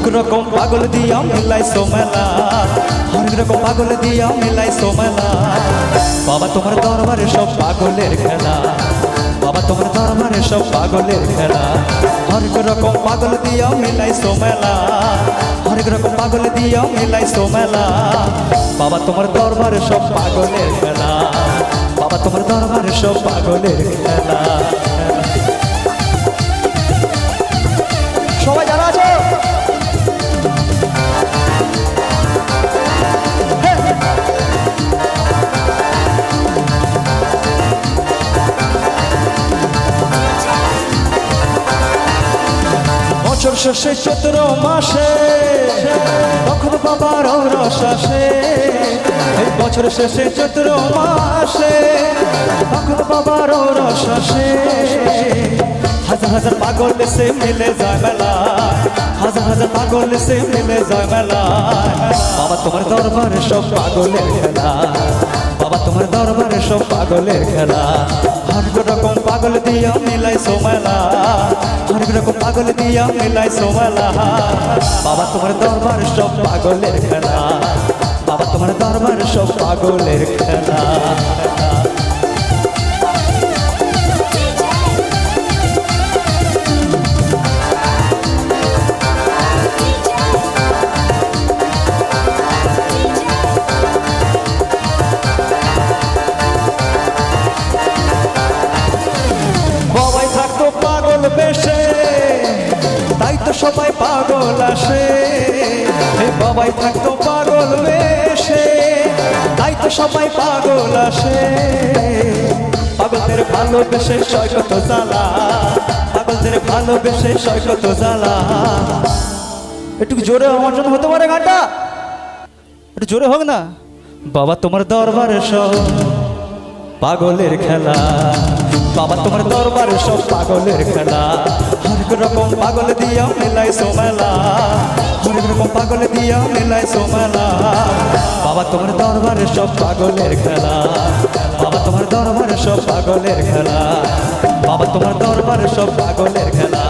হরেক রকম পাগল দিয়া মিলাইছো মেলা, হরেক রকম পাগল দিয়া মিলাইছো মেলা। বাবা তোমার দরবারে সব পাগলের খেলা, বাবা তোমার দরবারে সব পাগলের খেলা। হরেক রকম পাগল দিয়া মিলাইছো মেলা, হরেক রকম পাগল দিয়া মিলাইছো মেলা। বাবা তোমার দরবারে সব পাগলের খেলা, বাবা তোমার দরবারে সব পাগলের খেলা। সবাই যারা আছে বছর শেষে চৈত্র মাসে তখন বাবার রস আসে। এই বছর শেষে চৈত্র মাসে তখন বাবার রস আসে। হাজার হাজার পাগল সে মিলে যায় মেলা, হাজার হাজার পাগল সে মিলে যায় মেলা। বাবা তোমার দরবারে সব পাগলের খেলা, বাবা তোমার দরবারে সব পাগলের খেলা। হরেক রকম পাগল দিয়া মিলাইছো মেলা, হরেক রকম পাগল দিয়া মিলাইছো মেলা। বাবা তোমার দরবারে সব পাগলের খেলা, বাবা তোমার দরবারে সব পাগলের খেলা। বাবাই থাকতো পাগল বেশে তাই তো সবাই পাগল আসে। বাবাই থাকতো পাগল বেশে তাই তো সবাই পাগল আসে। পাগলদের ভালোবেসে সয় কত জ্বালা, পাগলদের ভালোবেসে সয় কত জ্বালা। একটু জোরে আমার জন্য হতে পারে গানটা, একটু জোরে হোক না। বাবা তোমার দরবারে সব পাগলের খেলা, বাবা তোমার দরবারে সব পাগলের খেলা। হরেক রকম পাগল দিয়া মিলাইছো মেলা, হরেক রকম পাগল দিয়া মিলাইছো মেলা। বাবা তোমার দরবারে সব পাগলের খেলা, বাবা তোমার দরবারে সব পাগলের খেলা, বাবা তোমার দরবারে সব পাগলের খেলা।